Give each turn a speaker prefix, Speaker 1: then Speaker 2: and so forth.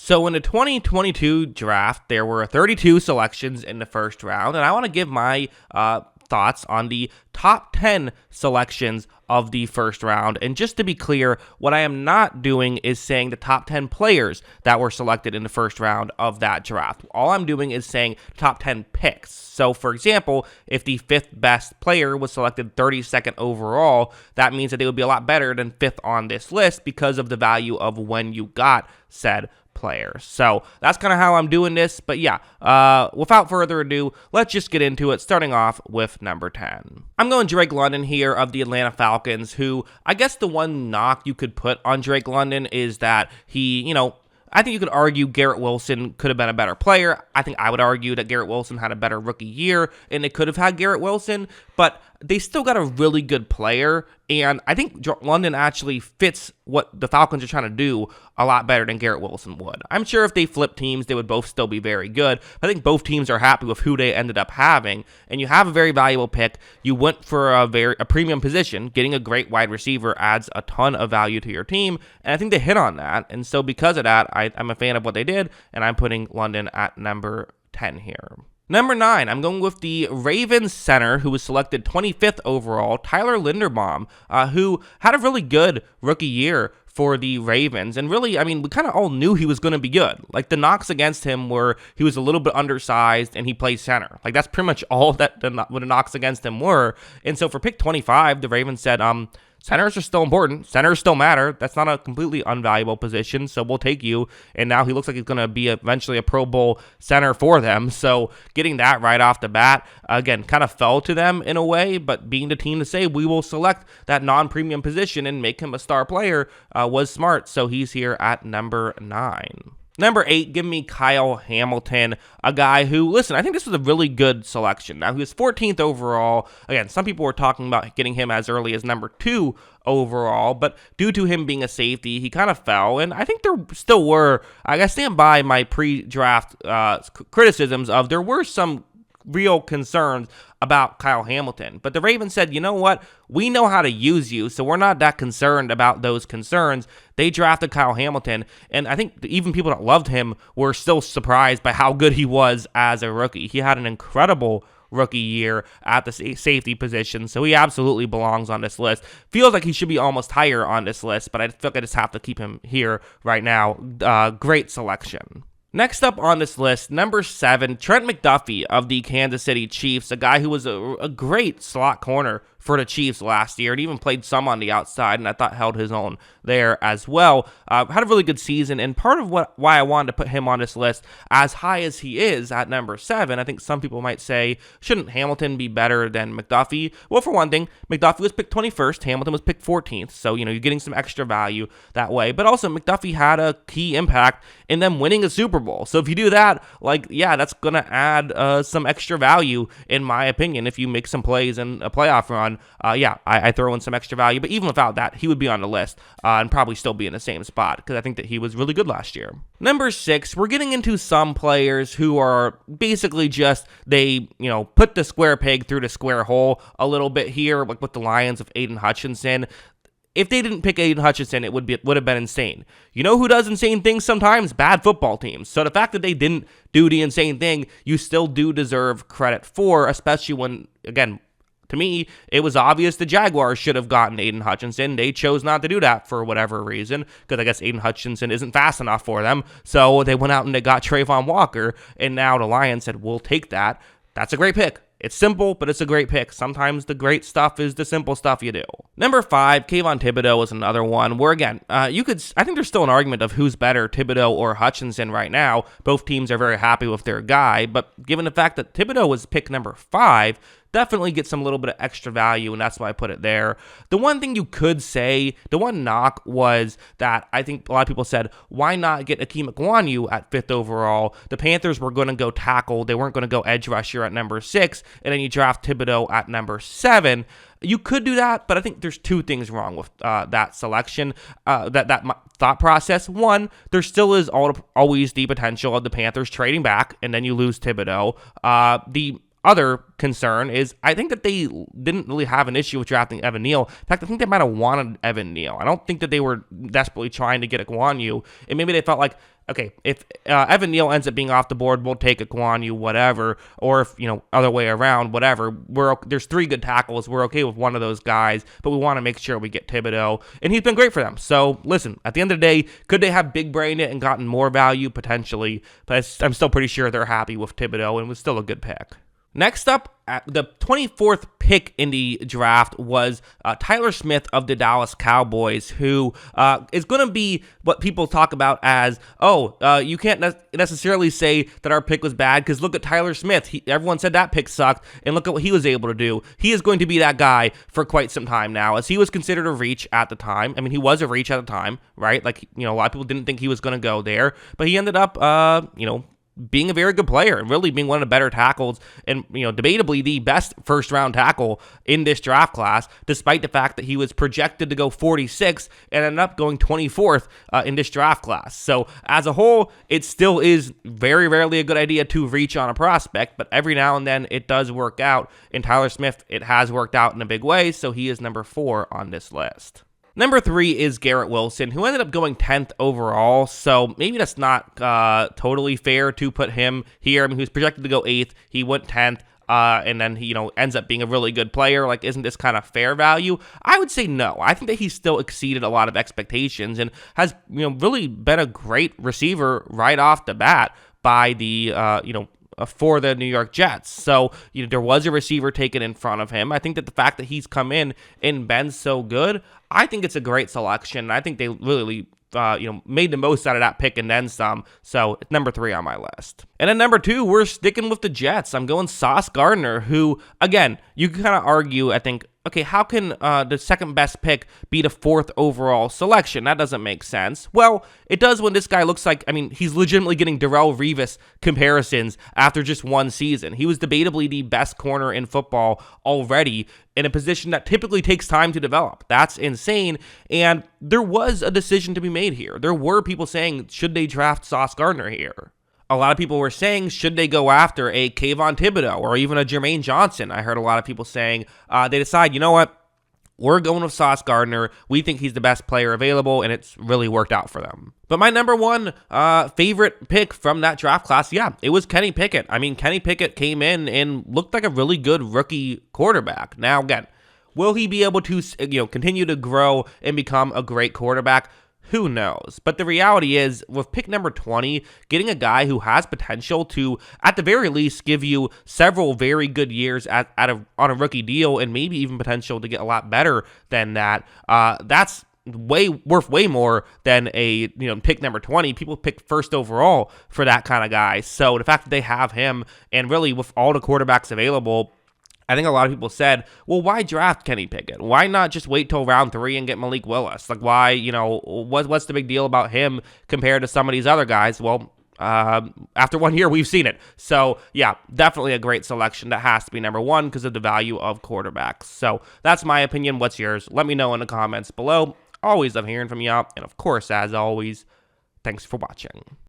Speaker 1: So in the 2022 draft, there were 32 selections in the first round, and I want to give my thoughts on the top 10 selections of the first round. And just to be clear, what I am not doing is saying the top 10 players that were selected in the first round of that draft. All I'm doing is saying top 10 picks. So for example, if the fifth best player was selected 32nd overall, that means that they would be a lot better than fifth on this list because of the value of when you got said players. So that's kind of how I'm doing this. But yeah, without further ado, let's just get into it, starting off with number 10. I'm going Drake London here of the Atlanta Falcons, who I guess the one knock you could put on Drake London is that he, I think you could argue Garrett Wilson could have been a better player. I think I would argue that Garrett Wilson had a better rookie year, and they could have had Garrett Wilson, but they still got a really good player, and I think London actually fits what the Falcons are trying to do a lot better than Garrett Wilson would. I'm sure if they flip teams, they would both still be very good. I think both teams are happy with who they ended up having, and you have a very valuable pick. You went for a premium position. Getting a great wide receiver adds a ton of value to your team, and I think they hit on that, and so because of that, I'm a fan of what they did, and I'm putting London at number 10 here. Number 9, I'm going with the Ravens center, who was selected 25th overall, Tyler Linderbaum, who had a really good rookie year for the Ravens. And really, we kind of all knew he was going to be good. Like, the knocks against him were he was a little bit undersized and he plays center. Like, that's pretty much all that the knocks against him were. And so for pick 25, the Ravens said, centers are still important. Centers still matter. That's not a completely unvaluable position, so we'll take you. And now he looks like he's going to be eventually a Pro Bowl center for them. So getting that right off the bat, again, kind of fell to them in a way, but being the team to say we will select that non-premium position and make him a star player was smart. So he's here at number 9. Number 8, give me Kyle Hamilton, a guy who, listen, I think this was a really good selection. Now, he was 14th overall. Again, some people were talking about getting him as early as number 2 overall, but due to him being a safety, he kind of fell, and I think there still were, I stand by my pre-draft criticisms of there were some real concerns about Kyle Hamilton. But the Ravens said, you know what? We know how to use you, so we're not that concerned about those concerns. They drafted Kyle Hamilton, and I think even people that loved him were still surprised by how good he was as a rookie. He had an incredible rookie year at the safety position, so he absolutely belongs on this list. Feels like he should be almost higher on this list, but I feel like I just have to keep him here right now. Great selection. Next up on this list, number 7, Trent McDuffie of the Kansas City Chiefs, a guy who was a great slot corner for the Chiefs last year, and even played some on the outside, and I thought held his own there as well. Had a really good season, and part of why I wanted to put him on this list as high as he is at number 7, I think some people might say, shouldn't Hamilton be better than McDuffie? Well, for one thing, McDuffie was picked 21st, Hamilton was picked 14th, so, you're getting some extra value that way, but also McDuffie had a key impact in them winning a Super Bowl, so if you do that, that's going to add some extra value, in my opinion, if you make some plays in a playoff run. I throw in some extra value, but even without that, he would be on the list and probably still be in the same spot because I think that he was really good last year. Number 6, we're getting into some players who are basically just, they, put the square peg through the square hole a little bit here, like with the Lions of Aidan Hutchinson. If they didn't pick Aidan Hutchinson, it would have been insane. You know who does insane things sometimes? Bad football teams. So the fact that they didn't do the insane thing, you still do deserve credit for, especially when, again, to me, it was obvious the Jaguars should have gotten Aidan Hutchinson. They chose not to do that for whatever reason, because I guess Aidan Hutchinson isn't fast enough for them. So they went out and they got Trayvon Walker, and now the Lions said, we'll take that. That's a great pick. It's simple, but it's a great pick. Sometimes the great stuff is the simple stuff you do. Number 5, Kayvon Thibodeaux is another one where, again, I think there's still an argument of who's better, Thibodeaux or Hutchinson right now. Both teams are very happy with their guy, but given the fact that Thibodeaux was pick number 5, definitely get some little bit of extra value, and that's why I put it there. The one thing you could say, the one knock was that I think a lot of people said, why not get Akeem Ekwonu at 5th overall? The Panthers were going to go tackle. They weren't going to go edge rusher at number 6, and then you draft Thibodeaux at number 7. You could do that, but I think there's two things wrong with that selection, that thought process. One, there still is always the potential of the Panthers trading back, and then you lose Thibodeaux. other concern is I think that they didn't really have an issue with drafting Evan Neal. In fact, I think they might have wanted Evan Neal. I don't think that they were desperately trying to get Ekwonu, and maybe they felt like, okay, if Evan Neal ends up being off the board, we'll take Ekwonu, whatever. Or if, other way around, whatever. There's 3 good tackles. We're okay with one of those guys, but we want to make sure we get Thibodeaux. And he's been great for them. So, listen, at the end of the day, could they have big-brained it and gotten more value? Potentially. But I'm still pretty sure they're happy with Thibodeaux, and it was still a good pick. Next up, the 24th pick in the draft was Tyler Smith of the Dallas Cowboys, who is going to be what people talk about as, you can't necessarily say that our pick was bad because look at Tyler Smith. Everyone said that pick sucked, and look at what he was able to do. He is going to be that guy for quite some time now, as he was considered a reach at the time. I mean, he was a reach at the time, right? Like, a lot of people didn't think he was going to go there, but he ended up, being a very good player and really being one of the better tackles and, debatably the best first-round tackle in this draft class, despite the fact that he was projected to go 46 and ended up going 24th in this draft class. So as a whole, it still is very rarely a good idea to reach on a prospect, but every now and then it does work out. In Tyler Smith, it has worked out in a big way, so he is number 4 on this list. Number 3 is Garrett Wilson, who ended up going 10th overall, so maybe that's not totally fair to put him here. I mean, he was projected to go 8th, he went 10th, and then he, ends up being a really good player. Like, isn't this kind of fair value? I would say no. I think that he still exceeded a lot of expectations and has, really been a great receiver right off the bat by the, for the New York Jets. So, there was a receiver taken in front of him. I think that the fact that he's come in and been so good, I think it's a great selection. I think they really, made the most out of that pick and then some. So, it's number 3 on my list. And then number 2, we're sticking with the Jets. I'm going Sauce Gardner, who, again, you can kind of argue, I think, okay, how can the second best pick be the 4th overall selection? That doesn't make sense. Well, it does when this guy looks like, he's legitimately getting Darrelle Revis comparisons after just one season. He was debatably the best corner in football already in a position that typically takes time to develop. That's insane. And there was a decision to be made here. There were people saying, should they draft Sauce Gardner here? A lot of people were saying, should they go after a Kayvon Thibodeaux or even a Jermaine Johnson? I heard a lot of people saying they decide, you know what? We're going with Sauce Gardner. We think he's the best player available, and it's really worked out for them. But my number 1 favorite pick from that draft class, it was Kenny Pickett. Kenny Pickett came in and looked like a really good rookie quarterback. Now, again, will he be able to continue to grow and become a great quarterback? Who knows? But the reality is, with pick number 20, getting a guy who has potential to, at the very least, give you several very good years on a rookie deal, and maybe even potential to get a lot better than that, that's worth way more than a pick number 20. People pick first overall for that kind of guy. So the fact that they have him, and really with all the quarterbacks available, I think a lot of people said, well, why draft Kenny Pickett? Why not just wait till round 3 and get Malik Willis? Like, why, what's the big deal about him compared to some of these other guys? Well, after 1 year, we've seen it. So, definitely a great selection that has to be number 1 because of the value of quarterbacks. So, that's my opinion. What's yours? Let me know in the comments below. Always love hearing from you. And, of course, as always, thanks for watching.